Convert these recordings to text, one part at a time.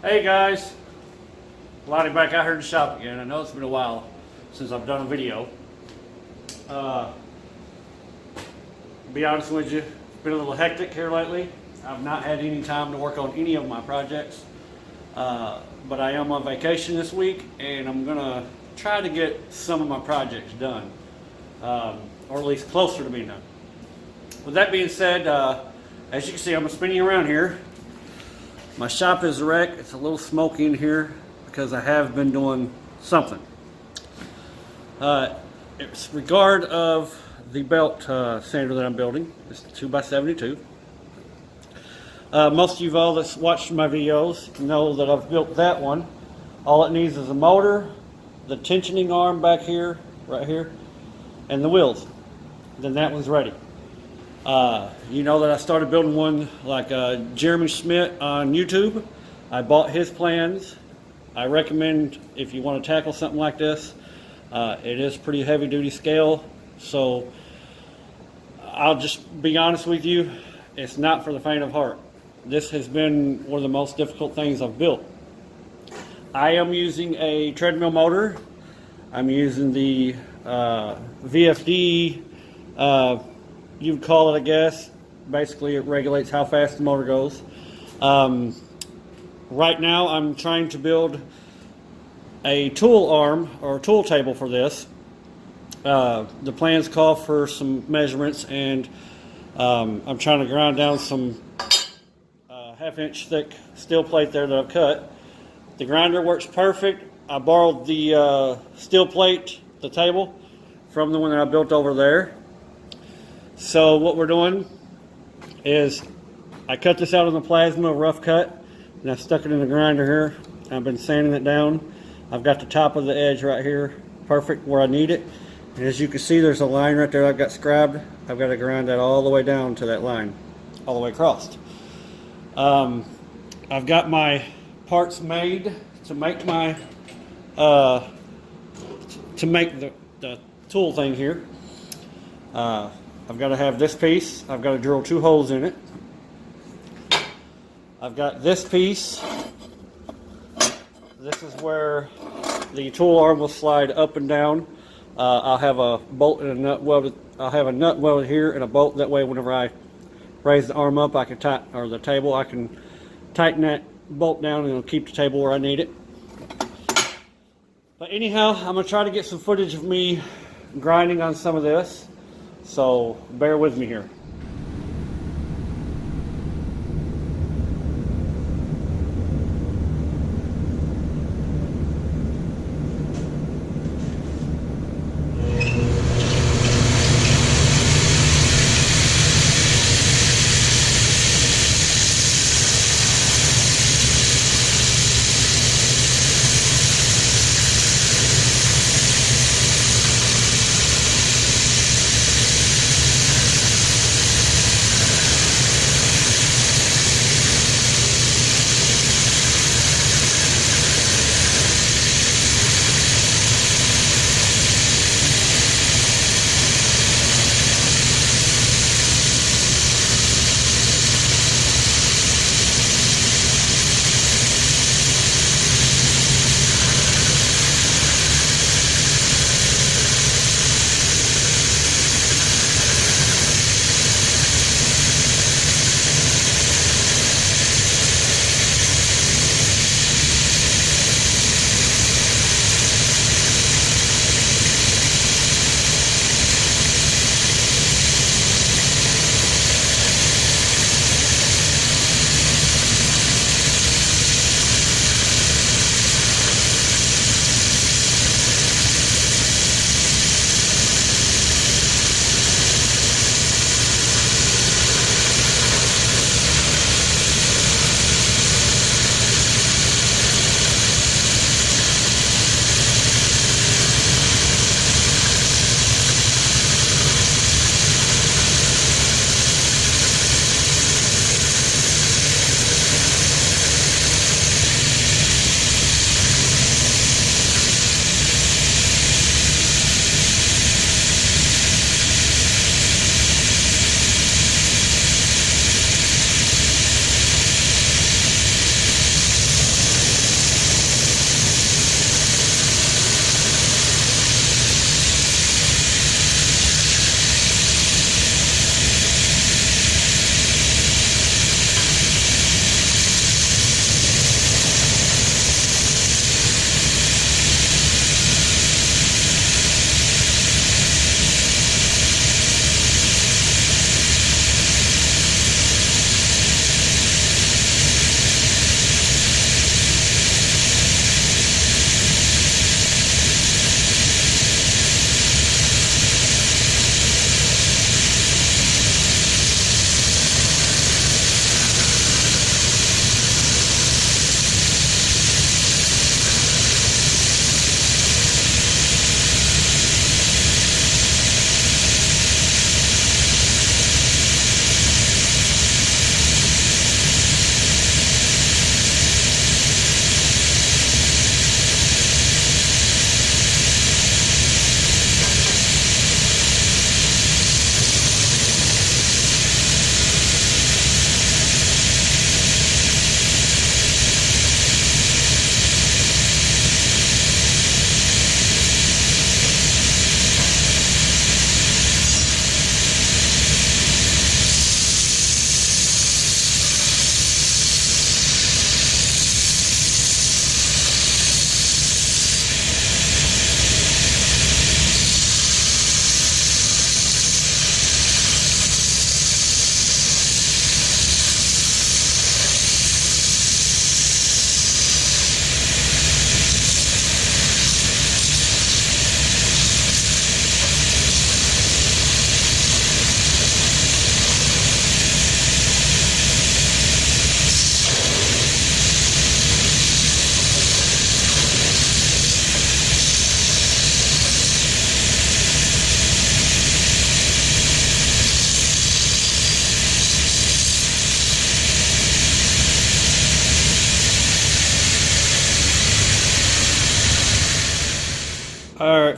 Hey guys, Lonnie back out here in the shop again. I know it's been a while since I've done a video. Be honest with you, it's been a little hectic here lately. I've not had any time to work on any of my projects, but I am on vacation this week and I'm gonna try to get some of my projects done, or at least closer to being done. With that being said, as you can see, I'm spinning around here. My shop is wrecked. It's a little smoky in here because I have been doing something. It's regard of the belt sander that I'm building. It's 2x72. Most of you all that's watched my videos know that I've built that one. All it needs is a motor, the tensioning arm back here, right here, and the wheels. Then that one's ready. You know that I started building one like Jeremy Schmidt on YouTube. I bought his plans. I recommend if you want to tackle something like this, it is pretty heavy duty scale. So I'll just be honest with you, it's not for the faint of heart. This has been one of the most difficult things I've built. I am using a treadmill motor. I'm using the VFD, you'd call it, I guess. Basically, it regulates how fast the motor goes. Right now, I'm trying to build a tool arm or tool table for this. The plans call for some measurements, and I'm trying to grind down some half-inch thick steel plate there that I've cut. The grinder works perfect. I borrowed the steel plate, the table, from the one that I built over there. So what we're doing is I cut this out on the plasma, rough cut, and I stuck it in the grinder here. I've been sanding it down. I've got the top of the edge right here, perfect where I need it. And as you can see, there's a line right there I've got scribed. I've got to grind that all the way down to that line, all the way across. I've got my parts made to make my the tool thing here. I've got to have this piece. I've got to drill 2 holes in it. I've got this piece. This is where the tool arm will slide up and down. I'll have a bolt and a nut welded. I'll have a nut welded here and a bolt. That way, whenever I raise the arm up, I can or the table, I can tighten that bolt down and it'll keep the table where I need it. But anyhow, I'm gonna try to get some footage of me grinding on some of this. So bear with me here.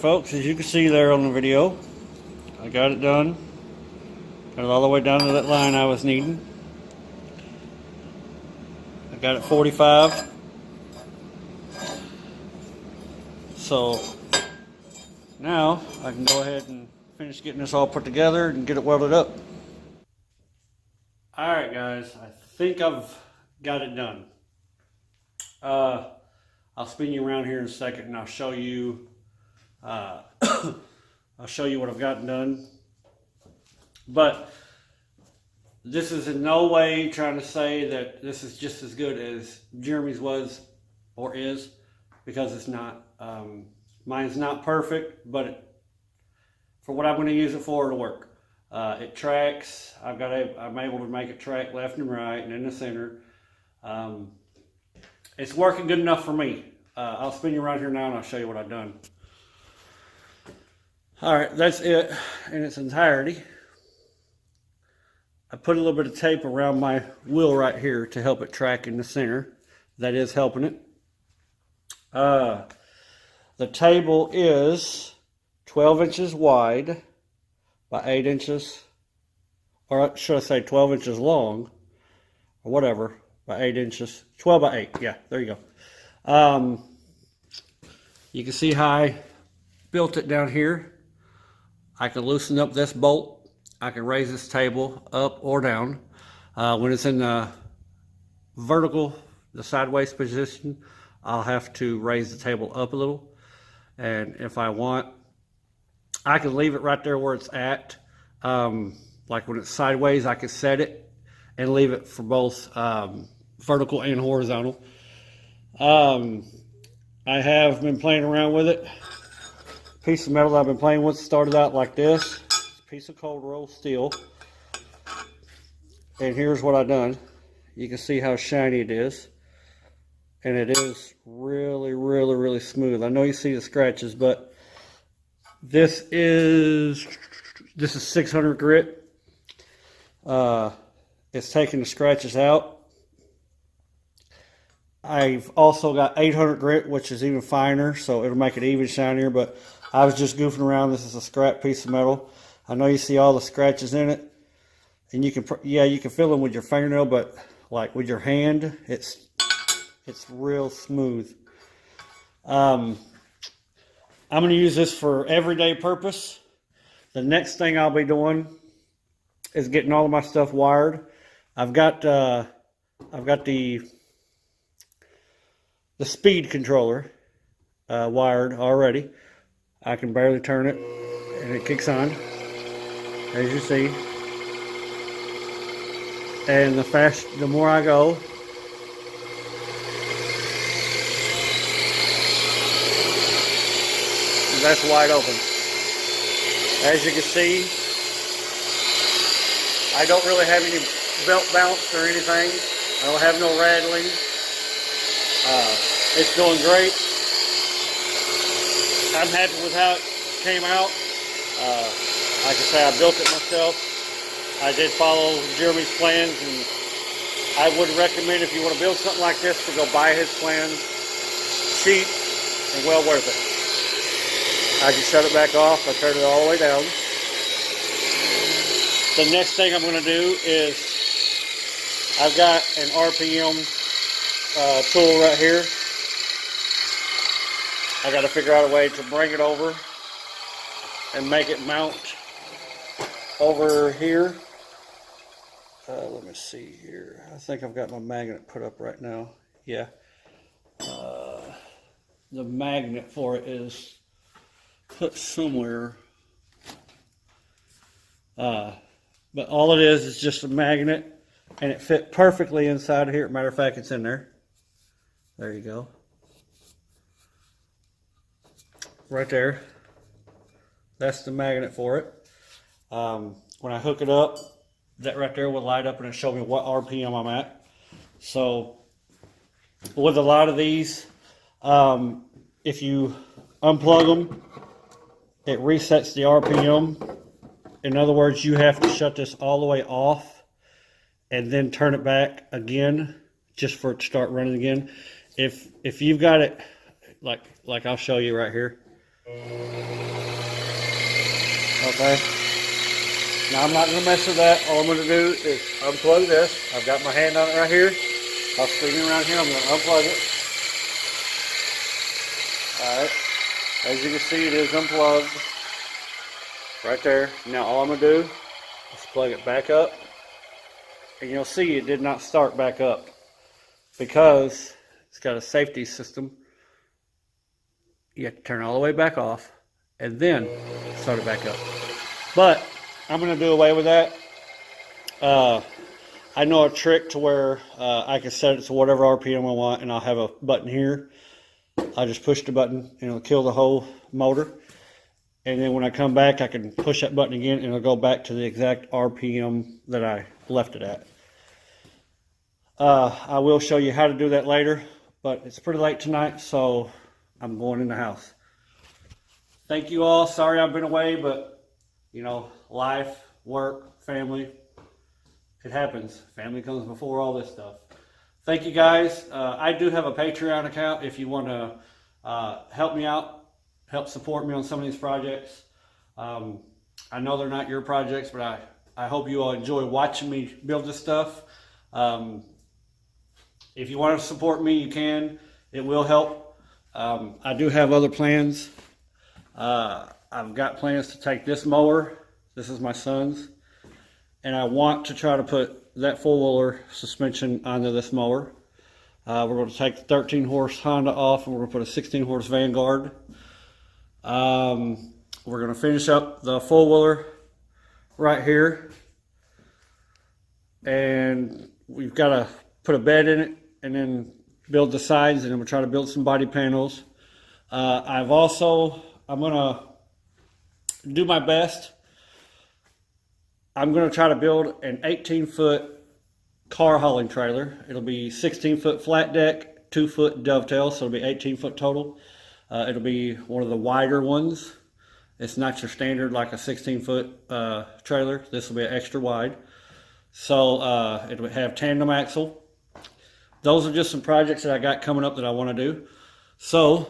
folks, as you can see there on the video, I got it done. Got it all the way down to that line I was needing. I got it 45. So now I can go ahead and finish getting this all put together and get it welded up. Alright guys, I think I've got it done. I'll spin you around here in a second and I'll show you what I've gotten done. But this is in no way trying to say that this is just as good as Jeremy's was or is, because it's not. Mine's not perfect, but for what I'm going to use it for, it'll work. It tracks. I'm able to make it track left and right and in the center. It's working good enough for me. I'll spin you around here now and I'll show you what I've done. Alright, that's it in its entirety. I put a little bit of tape around my wheel right here to help it track in the center. That is helping it. The table is 12 inches wide by 8 inches, or should I say 12 inches long, or whatever, by 8 inches. 12 by 8, yeah, there you go. You can see how I built it down here. I can loosen up this bolt. I can raise this table up or down. When it's in the vertical, the sideways position, I'll have to raise the table up a little. And if I want, I can leave it right there where it's at. Like when it's sideways, I can set it and leave it for both vertical and horizontal. I have been playing around with it. Piece of metal I've been playing with started out like this. It's a piece of cold rolled steel. And here's what I've done. You can see how shiny it is. And it is really, really, really smooth. I know you see the scratches, but this is 600 grit. It's taking the scratches out. I've also got 800 grit, which is even finer, so it'll make it even shinier, but I was just goofing around. This is a scrap piece of metal. I know you see all the scratches in it, and you can feel them with your fingernail, but like with your hand, it's real smooth. I'm going to use this for everyday purpose. The next thing I'll be doing is getting all of my stuff wired. I've got the speed controller wired already. I can barely turn it and it kicks on, as you see. And the more I go, that's wide open. As you can see, I don't really have any belt bounce or anything. I don't have no rattling. It's doing great. I'm happy with how it came out. Like I say, I built it myself. I did follow Jeremy's plans, and I would recommend, if you want to build something like this, to go buy his plans. Cheap and well worth it. I just shut it back off. I turned it all the way down. The next thing I'm going to do is, I've got an RPM tool right here. I got to figure out a way to bring it over and make it mount over here. Let me see here. I think I've got my magnet put up right now. Yeah. The magnet for it is put somewhere. But all it is just a magnet, and it fit perfectly inside of here. Matter of fact, it's in there. There you go. Right there. That's the magnet for it. When I hook it up, that right there will light up and it'll show me what RPM I'm at. So with a lot of these, if you unplug them, it resets the RPM. In other words, you have to shut this all the way off and then turn it back again just for it to start running again. If you've got it, like I'll show you right here. Okay. Now I'm not going to mess with that. All I'm going to do is unplug this. I've got my hand on it right here. I'll swing it around here. I'm going to unplug it. Alright. As you can see, it is unplugged. Right there. Now all I'm going to do is plug it back up. And you'll see it did not start back up because it's got a safety system. You have to turn all the way back off and then start it back up. But I'm going to do away with that. I know a trick to where I can set it to whatever RPM I want, and I'll have a button here. I'll just push the button and it'll kill the whole motor. And then when I come back, I can push that button again and it'll go back to the exact RPM that I left it at. I will show you how to do that later, but it's pretty late tonight, so I'm going in the house. Thank you all. Sorry I've been away, but you know, life, work, family, it happens. Family comes before all this stuff. Thank you guys. I do have a Patreon account if you want to help me out, help support me on some of these projects. I know they're not your projects, but I hope you all enjoy watching me build this stuff. If you want to support me, you can. It will help. I do have other plans. I've got plans to take this mower. This is my son's. And I want to try to put that four-wheeler suspension onto this mower. We're going to take the 13-horse Honda off and we're going to put a 16-horse Vanguard. We're going to finish up the four-wheeler right here. And we've got to put a bed in it and then build the sides, and then we'll try to build some body panels. I'm going to do my best. I'm going to try to build an 18-foot car hauling trailer. It'll be 16-foot flat deck, 2-foot dovetail, so it'll be 18-foot total. It'll be one of the wider ones. It's not your standard like a 16-foot trailer. This will be an extra wide. So it'll have tandem axle. Those are just some projects that I got coming up that I want to do. So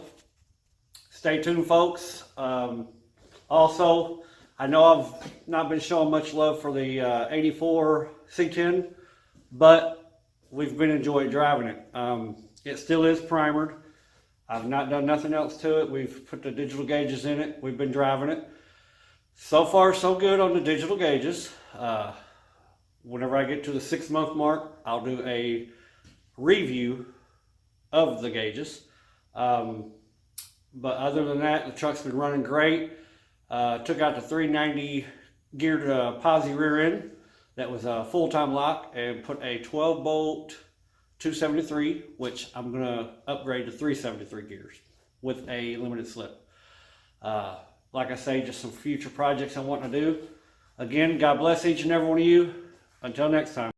stay tuned, folks. Also, I know I've not been showing much love for the 84 C10, but we've been enjoying driving it. It still is primered. I've not done nothing else to it. We've put the digital gauges in it. We've been driving it. So far, so good on the digital gauges. Whenever I get to the 6-month mark, I'll do a review of the gauges. But other than that, the truck's been running great. Took out the 390 geared posi rear end that was a full-time lock and put a 12-bolt 273, which I'm going to upgrade to 373 gears with a limited slip. Like I say, just some future projects I want to do. Again, God bless each and every one of you. Until next time.